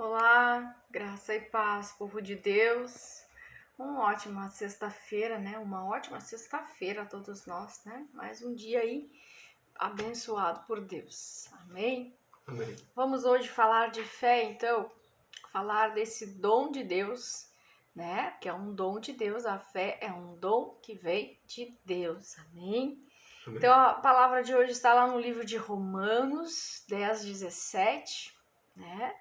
Olá, graça e paz, povo de Deus. Uma ótima sexta-feira, né? Uma ótima sexta-feira a todos nós, né? Mais um dia aí abençoado por Deus. Amém? Amém. Vamos hoje falar de fé, então, falar desse dom de Deus, né? Que é um dom de Deus, a fé é um dom que vem de Deus. Amém? Amém. Então, a palavra de hoje está lá no livro de Romanos 10:17, né?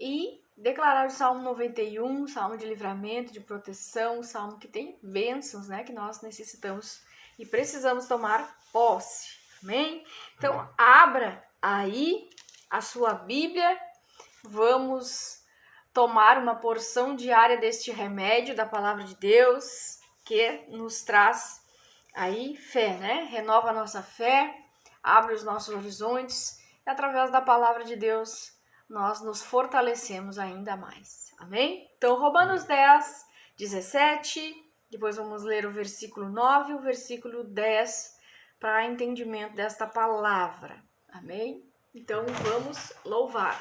E declarar o Salmo 91, Salmo de livramento, de proteção, Salmo que tem bênçãos, né, que nós necessitamos e precisamos tomar posse. Amém? Então, abra aí a sua Bíblia, vamos tomar uma porção diária deste remédio da palavra de Deus, que nos traz aí fé, né? Renova a nossa fé, abre os nossos horizontes e através da palavra de Deus nós nos fortalecemos ainda mais. Amém? Então, Romanos 10:17, depois vamos ler o versículo 9 e o versículo 10 para entendimento desta palavra. Amém? Então, vamos louvar.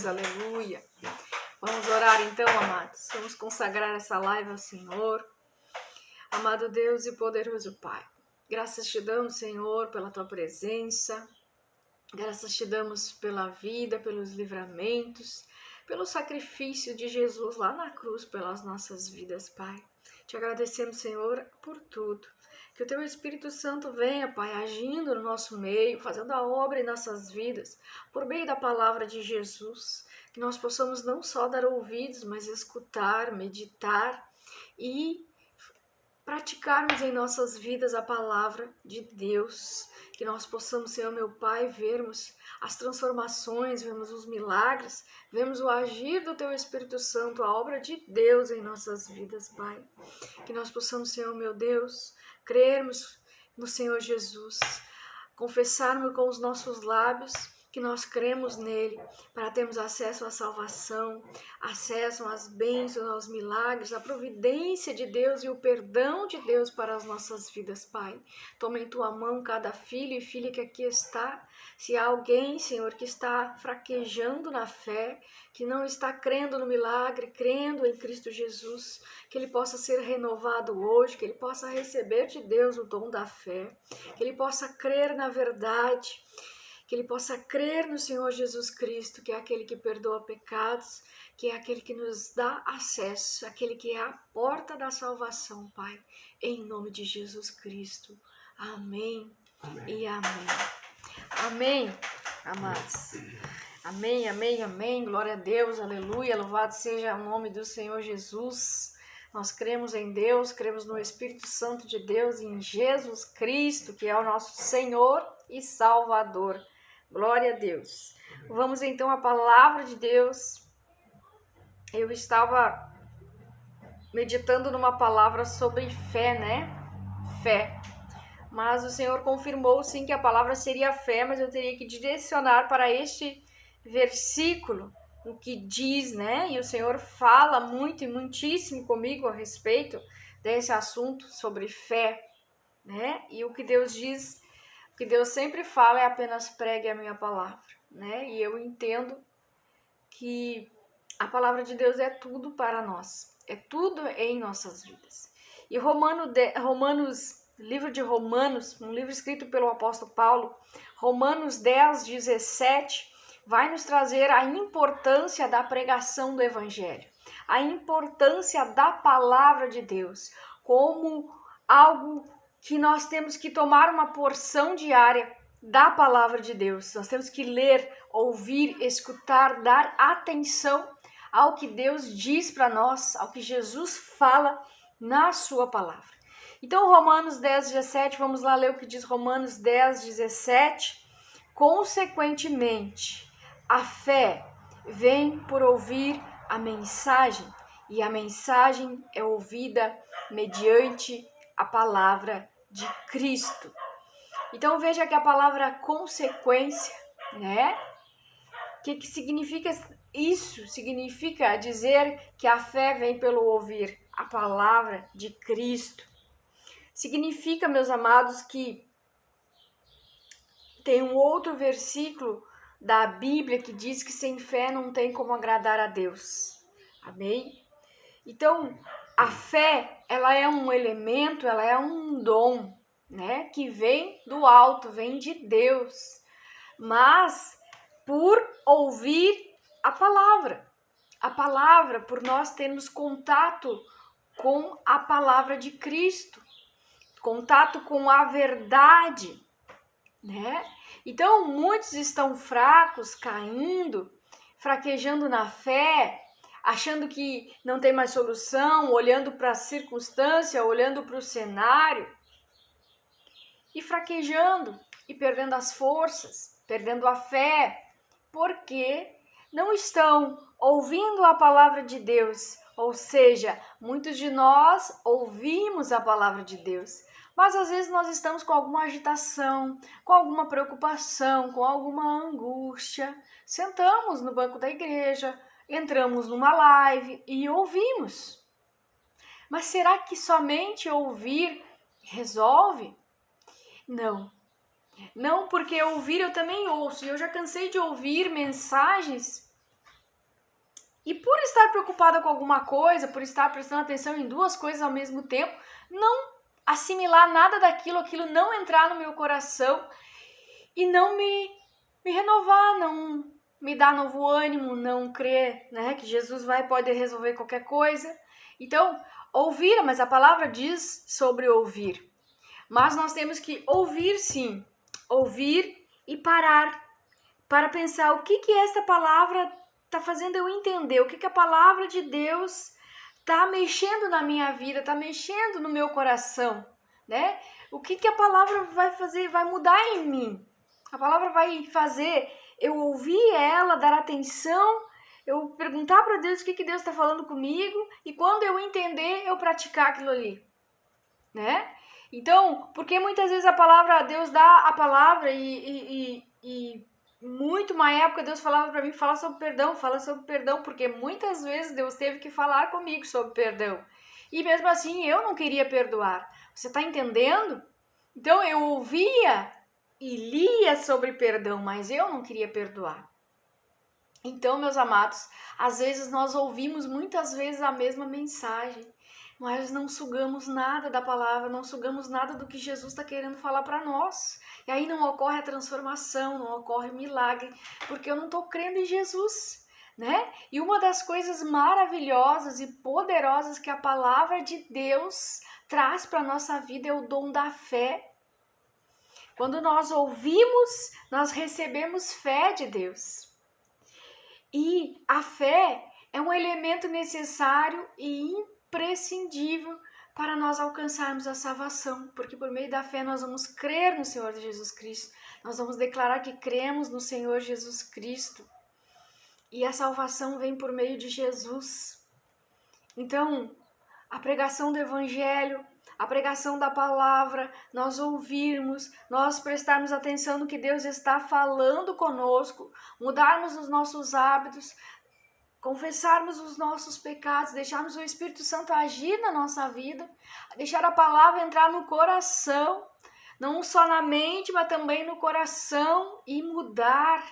Aleluia. Vamos orar então, amados. Vamos consagrar essa live ao Senhor. Amado Deus e poderoso Pai, graças te damos, Senhor, pela tua presença. Graças te damos pela vida, pelos livramentos, pelo sacrifício de Jesus lá na cruz pelas nossas vidas, Pai. Te agradecemos, Senhor, por tudo. Que o Teu Espírito Santo venha, Pai, agindo no nosso meio, fazendo a obra em nossas vidas, por meio da palavra de Jesus. Que nós possamos não só dar ouvidos, mas escutar, meditar e praticarmos em nossas vidas a palavra de Deus. Que nós possamos, Senhor meu Pai, vermos as transformações, vermos os milagres, vermos o agir do Teu Espírito Santo, a obra de Deus em nossas vidas, Pai. Que nós possamos, Senhor meu Deus, crermos no Senhor Jesus, confessarmos com os nossos lábios que nós cremos nele para termos acesso à salvação, acesso às bênçãos, aos milagres, à providência de Deus e o perdão de Deus para as nossas vidas, Pai. Toma em tua mão cada filho e filha que aqui está. Se há alguém, Senhor, que está fraquejando na fé, que não está crendo no milagre, crendo em Cristo Jesus, que ele possa ser renovado hoje, que ele possa receber de Deus o dom da fé, que ele possa crer na verdade, que ele possa crer no Senhor Jesus Cristo, que é aquele que perdoa pecados, que é aquele que nos dá acesso, aquele que é a porta da salvação, Pai, em nome de Jesus Cristo. Amém, amém. E amém. Amém, amados. Amém, amém, amém. Glória a Deus, aleluia. Louvado seja o nome do Senhor Jesus. Nós cremos em Deus, cremos no Espírito Santo de Deus e em Jesus Cristo, que é o nosso Senhor e Salvador. Glória a Deus. Vamos então à palavra de Deus. Eu estava meditando numa palavra sobre fé, né? Fé. Mas o Senhor confirmou sim que a palavra seria fé, mas eu teria que direcionar para este versículo, o que diz, né? E o Senhor fala muito e muitíssimo comigo a respeito desse assunto sobre fé, né? E o que Deus diz, o que Deus sempre fala é apenas pregue a minha palavra, né? E eu entendo que a palavra de Deus é tudo para nós, é tudo em nossas vidas. E livro de Romanos, um livro escrito pelo apóstolo Paulo, Romanos 10, 17, vai nos trazer a importância da pregação do evangelho, a importância da palavra de Deus, como algo que nós temos que tomar uma porção diária da palavra de Deus. Nós temos que ler, ouvir, escutar, dar atenção ao que Deus diz para nós, ao que Jesus fala na sua palavra. Então, Romanos 10, 17, vamos lá ler o que diz Romanos 10, 17. Consequentemente, a fé vem por ouvir a mensagem, e a mensagem é ouvida mediante a palavra de Cristo. Então, veja que a palavra consequência, né? O que significa isso? Significa dizer que a fé vem pelo ouvir a palavra de Cristo. Significa, meus amados, que tem um outro versículo da Bíblia que diz que sem fé não tem como agradar a Deus. Amém? Então, a fé, ela é um elemento, ela é um dom, né? Que vem do alto, vem de Deus. Mas por ouvir a palavra, por nós termos contato com a palavra de Cristo, contato com a verdade, né? Então, muitos estão fracos, caindo, fraquejando na fé, achando que não tem mais solução, olhando para a circunstância, olhando para o cenário e fraquejando e perdendo as forças, perdendo a fé, porque não estão ouvindo a palavra de Deus. Ou seja, muitos de nós ouvimos a palavra de Deus, mas às vezes nós estamos com alguma agitação, com alguma preocupação, com alguma angústia. Sentamos no banco da igreja, entramos numa live e ouvimos. Mas será que somente ouvir resolve? Não. Não, porque ouvir eu também ouço. E eu já cansei de ouvir mensagens e por estar preocupada com alguma coisa, por estar prestando atenção em duas coisas ao mesmo tempo, não assimilar nada daquilo, aquilo não entrar no meu coração e não me renovar, não me dar novo ânimo, não crer, né, que Jesus vai poder resolver qualquer coisa. Então, ouvir, mas a palavra diz sobre ouvir. Mas nós temos que ouvir sim, ouvir e parar para pensar o que essa palavra está fazendo eu entender, o que a palavra de Deus está mexendo na minha vida, está mexendo no meu coração, né? O que a palavra vai fazer, vai mudar em mim. A palavra vai fazer eu ouvir ela, dar atenção, eu perguntar para Deus o que Deus está falando comigo e quando eu entender, eu praticar aquilo ali, né? Então, porque muitas vezes a palavra, Deus dá a palavra e muito uma época Deus falava para mim, fala sobre perdão, porque muitas vezes Deus teve que falar comigo sobre perdão. E mesmo assim eu não queria perdoar. Você está entendendo? Então eu ouvia e lia sobre perdão, mas eu não queria perdoar. Então, meus amados, às vezes nós ouvimos muitas vezes a mesma mensagem, mas não sugamos nada da palavra, não sugamos nada do que Jesus está querendo falar para nós. E aí não ocorre a transformação, não ocorre o milagre, porque eu não estou crendo em Jesus, né? E uma das coisas maravilhosas e poderosas que a palavra de Deus traz para a nossa vida é o dom da fé. Quando nós ouvimos, nós recebemos fé de Deus. E a fé é um elemento necessário e imprescindível para nós alcançarmos a salvação, porque por meio da fé nós vamos crer no Senhor Jesus Cristo, nós vamos declarar que cremos no Senhor Jesus Cristo, e a salvação vem por meio de Jesus. Então, a pregação do Evangelho, a pregação da palavra, nós ouvirmos, nós prestarmos atenção no que Deus está falando conosco, mudarmos os nossos hábitos, confessarmos os nossos pecados, deixarmos o Espírito Santo agir na nossa vida, deixar a palavra entrar no coração, não só na mente, mas também no coração e mudar,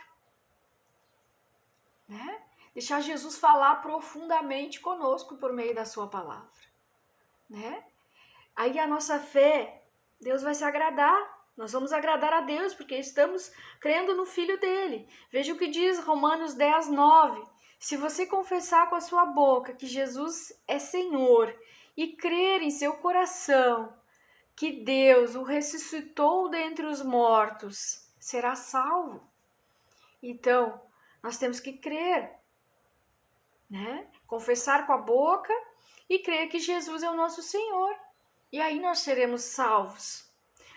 né? Deixar Jesus falar profundamente conosco por meio da sua palavra, né? Aí a nossa fé, Deus vai se agradar, nós vamos agradar a Deus porque estamos crendo no Filho dele. Veja o que diz Romanos 10, 9. Se você confessar com a sua boca que Jesus é Senhor e crer em seu coração que Deus o ressuscitou dentre os mortos, será salvo. Então, nós temos que crer, né? Confessar com a boca e crer que Jesus é o nosso Senhor. E aí nós seremos salvos.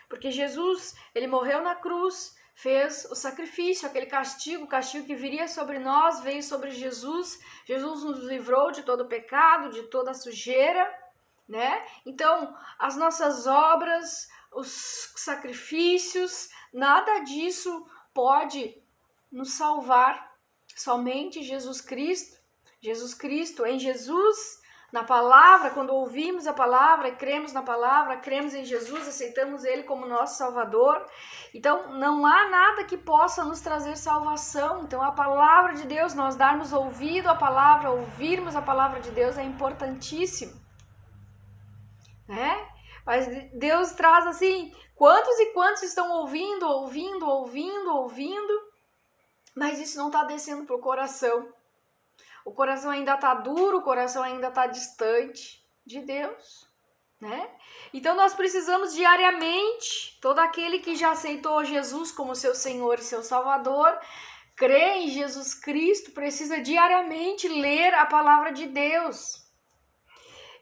Porque Jesus, ele morreu na cruz, fez o sacrifício, aquele castigo, o castigo que viria sobre nós, veio sobre Jesus. Jesus nos livrou de todo o pecado, de toda a sujeira, né? Então, as nossas obras, os sacrifícios, nada disso pode nos salvar. Somente Jesus Cristo. Jesus Cristo, em Jesus, na palavra, quando ouvimos a palavra, cremos na palavra, cremos em Jesus, aceitamos Ele como nosso Salvador. Então, não há nada que possa nos trazer salvação. Então, a palavra de Deus, nós darmos ouvido à palavra, ouvirmos a palavra de Deus é importantíssimo, né? Mas Deus traz assim, quantos e quantos estão ouvindo, mas isso não está descendo para o coração. O coração ainda está duro, o coração ainda está distante de Deus, né? Então nós precisamos diariamente, todo aquele que já aceitou Jesus como seu Senhor e seu Salvador, crê em Jesus Cristo, precisa diariamente ler a palavra de Deus.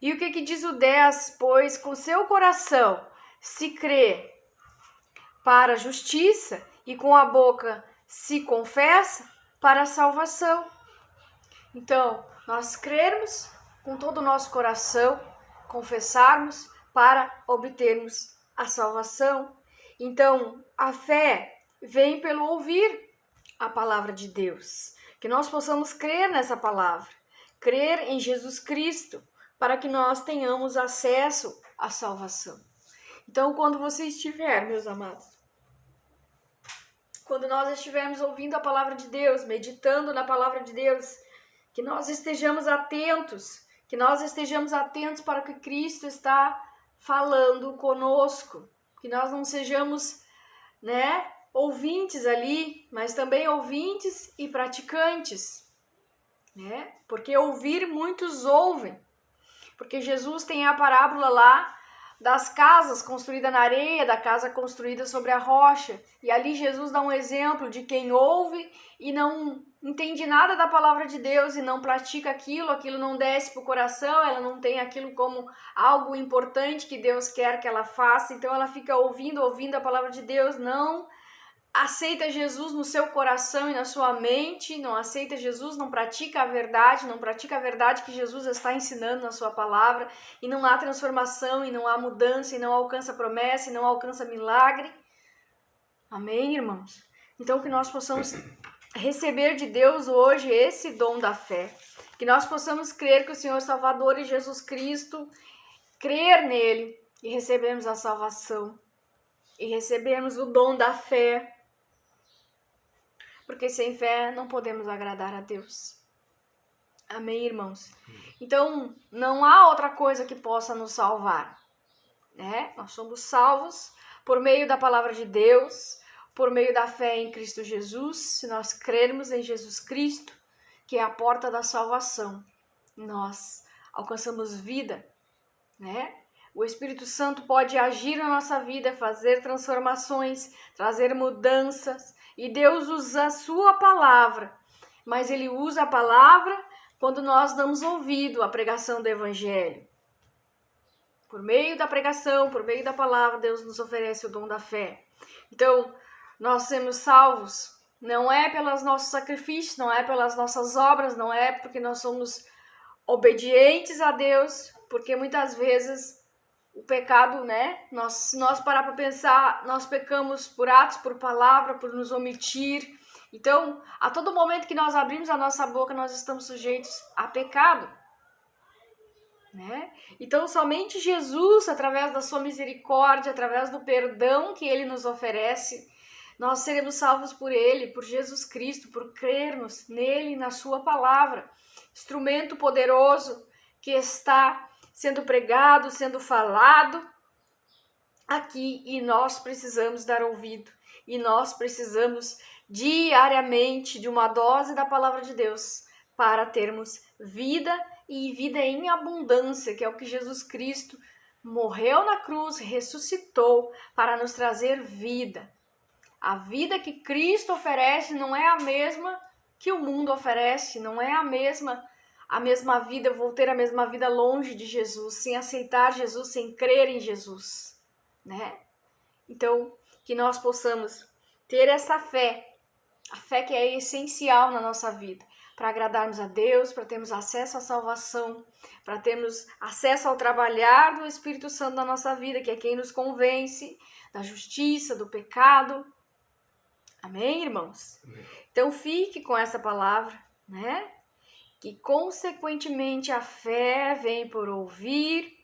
E o que diz o 10? Pois com seu coração se crê para a justiça e com a boca se confessa para a salvação. Então, nós crermos com todo o nosso coração, confessarmos para obtermos a salvação. Então, a fé vem pelo ouvir a palavra de Deus. Que nós possamos crer nessa palavra, crer em Jesus Cristo, para que nós tenhamos acesso à salvação. Então, quando você estiver, meus amados, quando nós estivermos ouvindo a palavra de Deus, meditando na palavra de Deus, que nós estejamos atentos, para o que Cristo está falando conosco, que nós não sejamos, né, ouvintes ali, mas também ouvintes e praticantes, né? Porque ouvir muitos ouvem, porque Jesus tem a parábola lá das casas construídas na areia, da casa construída sobre a rocha, e ali Jesus dá um exemplo de quem ouve e não entende nada da palavra de Deus e não pratica aquilo não desce para o coração, ela não tem aquilo como algo importante que Deus quer que ela faça, então ela fica ouvindo a palavra de Deus, não aceita Jesus no seu coração e na sua mente, não aceita Jesus, não pratica a verdade que Jesus está ensinando na sua palavra, e não há transformação, e não há mudança, e não alcança promessa, e não alcança milagre. Amém, irmãos? Então, que nós possamos receber de Deus hoje esse dom da fé. Que nós possamos crer que o Senhor Salvador e Jesus Cristo, crer nele e recebermos a salvação. E recebermos o dom da fé. Porque sem fé não podemos agradar a Deus. Amém, irmãos? Então, não há outra coisa que possa nos salvar. Né? Nós somos salvos por meio da palavra de Deus, por meio da fé em Cristo Jesus. Se nós crermos em Jesus Cristo, que é a porta da salvação, nós alcançamos vida, né? O Espírito Santo pode agir na nossa vida, fazer transformações, trazer mudanças, e Deus usa a sua palavra, mas Ele usa a palavra quando nós damos ouvido à pregação do Evangelho. Por meio da pregação, por meio da palavra, Deus nos oferece o dom da fé. Então, nós sermos salvos não é pelos nossos sacrifícios, não é pelas nossas obras, não é porque nós somos obedientes a Deus, porque muitas vezes o pecado, né? Se nós parar para pensar, nós pecamos por atos, por palavra, por nos omitir. Então, a todo momento que nós abrimos a nossa boca, nós estamos sujeitos a pecado. Né? Então, somente Jesus, através da sua misericórdia, através do perdão que Ele nos oferece, nós seremos salvos por Ele, por Jesus Cristo, por crermos nele, na sua palavra. Instrumento poderoso que está sendo pregado, sendo falado aqui, e nós precisamos dar ouvido, e nós precisamos diariamente de uma dose da palavra de Deus para termos vida e vida em abundância, que é o que Jesus Cristo morreu na cruz, ressuscitou para nos trazer vida. A vida que Cristo oferece não é a mesma que o mundo oferece, não é a mesma vida. Eu vou ter a mesma vida longe de Jesus, sem aceitar Jesus, sem crer em Jesus, né? Então, que nós possamos ter essa fé, a fé que é essencial na nossa vida, para agradarmos a Deus, para termos acesso à salvação, para termos acesso ao trabalhar do Espírito Santo na nossa vida, que é quem nos convence da justiça, do pecado. Amém, irmãos? Amém. Então fique com essa palavra, né? Que consequentemente a fé vem por ouvir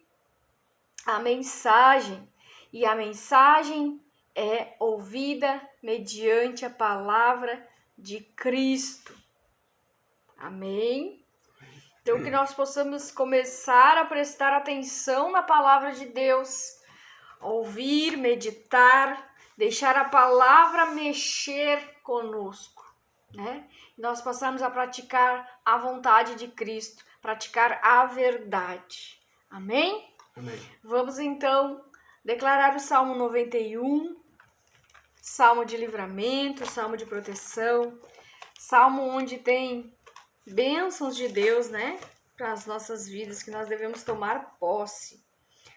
a mensagem, e a mensagem é ouvida mediante a palavra de Cristo. Amém? Então, que nós possamos começar a prestar atenção na palavra de Deus, ouvir, meditar, deixar a palavra mexer conosco, né? Nós possamos a praticar a vontade de Cristo, praticar a verdade. Amém? Amém. Vamos então declarar o Salmo 91, Salmo de livramento, Salmo de proteção, Salmo onde tem bênçãos de Deus, né? Para as nossas vidas, que nós devemos tomar posse.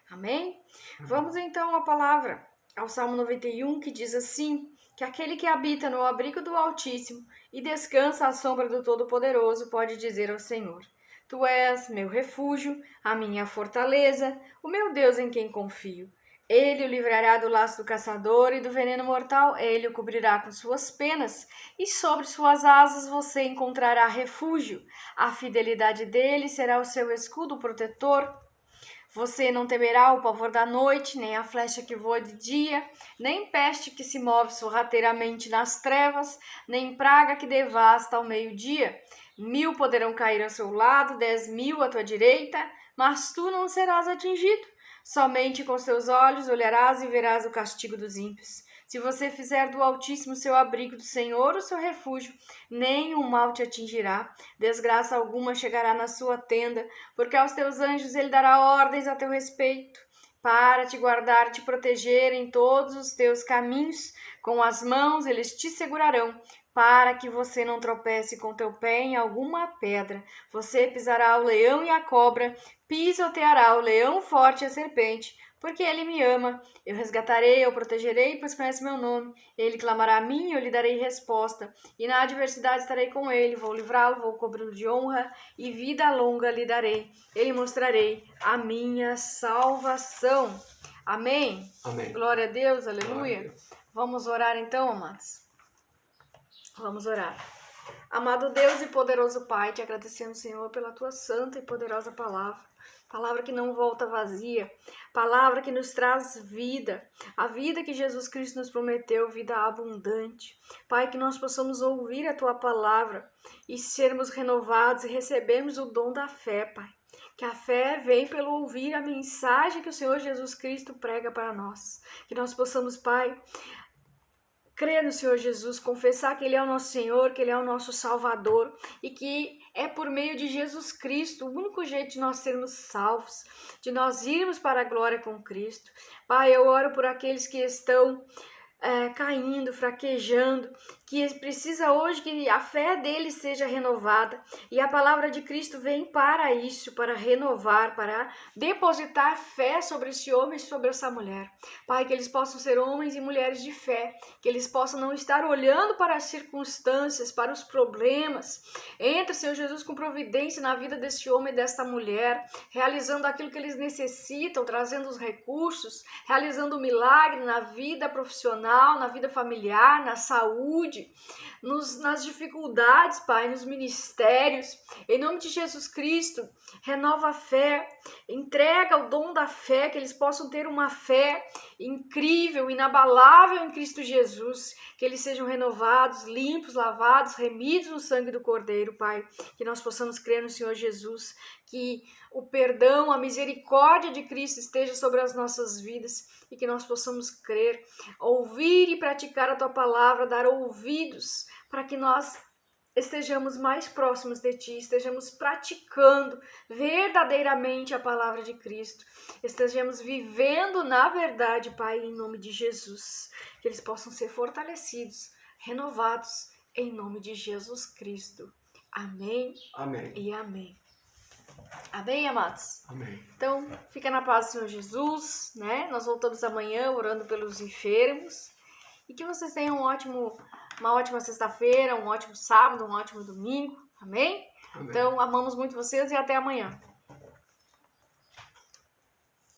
Amém? Vamos então à palavra, ao Salmo 91, que diz assim: que aquele que habita no abrigo do Altíssimo e descansa à sombra do Todo-Poderoso pode dizer ao Senhor: Tu és meu refúgio, a minha fortaleza, o meu Deus em quem confio. Ele o livrará do laço do caçador e do veneno mortal, ele o cobrirá com suas penas, e sobre suas asas você encontrará refúgio. A fidelidade dele será o seu escudo protetor. Você não temerá o pavor da noite, nem a flecha que voa de dia, nem peste que se move sorrateiramente nas trevas, nem praga que devasta ao meio-dia. 1000 poderão cair ao seu lado, 10.000 à tua direita, mas tu não serás atingido. Somente com seus olhos olharás e verás o castigo dos ímpios. Se você fizer do Altíssimo seu abrigo, do Senhor o seu refúgio, nenhum mal te atingirá, desgraça alguma chegará na sua tenda, porque aos teus anjos ele dará ordens a teu respeito, para te guardar e te proteger em todos os teus caminhos. Com as mãos eles te segurarão, para que você não tropece com teu pé em alguma pedra. Você pisará o leão e a cobra, pisoteará o leão forte e a serpente, porque ele me ama. Eu resgatarei, eu protegerei, pois conhece meu nome. Ele clamará a mim, eu lhe darei resposta. E na adversidade estarei com ele, vou livrá-lo, vou cobri-lo de honra, e vida longa lhe darei. Ele mostrarei a minha salvação. Amém? Amém. Glória a Deus, aleluia. A Deus. Vamos orar então, amados. Vamos orar. Amado Deus e poderoso Pai, te agradecemos, Senhor, pela tua santa e poderosa palavra. Palavra que não volta vazia, palavra que nos traz vida, a vida que Jesus Cristo nos prometeu, vida abundante. Pai, que nós possamos ouvir a tua palavra e sermos renovados e recebermos o dom da fé, Pai. Que a fé vem pelo ouvir a mensagem que o Senhor Jesus Cristo prega para nós. Que nós possamos, Pai, crer no Senhor Jesus, confessar que Ele é o nosso Senhor, que Ele é o nosso Salvador e que é por meio de Jesus Cristo o único jeito de nós sermos salvos, de nós irmos para a glória com Cristo. Pai, eu oro por aqueles que estão caindo, fraquejando, que precisa hoje que a fé deles seja renovada e a palavra de Cristo vem para isso, para renovar, para depositar fé sobre esse homem e sobre essa mulher. Pai, que eles possam ser homens e mulheres de fé, que eles possam não estar olhando para as circunstâncias, para os problemas. Entra, Senhor Jesus, com providência na vida desse homem e desta mulher, realizando aquilo que eles necessitam, trazendo os recursos, realizando o milagre na vida profissional, na vida familiar, na saúde, nas dificuldades, Pai, nos ministérios. Em nome de Jesus Cristo, renova a fé, entrega o dom da fé, que eles possam ter uma fé incrível, inabalável em Cristo Jesus, que eles sejam renovados, limpos, lavados, remidos no sangue do Cordeiro, Pai, que nós possamos crer no Senhor Jesus, que o perdão, a misericórdia de Cristo esteja sobre as nossas vidas e que nós possamos crer, ouvir e praticar a Tua palavra, dar ouvidos para que nós estejamos mais próximos de Ti, estejamos praticando verdadeiramente a palavra de Cristo, estejamos vivendo na verdade, Pai, em nome de Jesus, que eles possam ser fortalecidos, renovados, em nome de Jesus Cristo. Amém. Amém. E amém. Amém, amados? Amém. Então, fica na paz do Senhor Jesus, né? Nós voltamos amanhã orando pelos enfermos. E que vocês tenham uma ótima sexta-feira, um ótimo sábado, um ótimo domingo. Amém? Amém. Então, amamos muito vocês e até amanhã.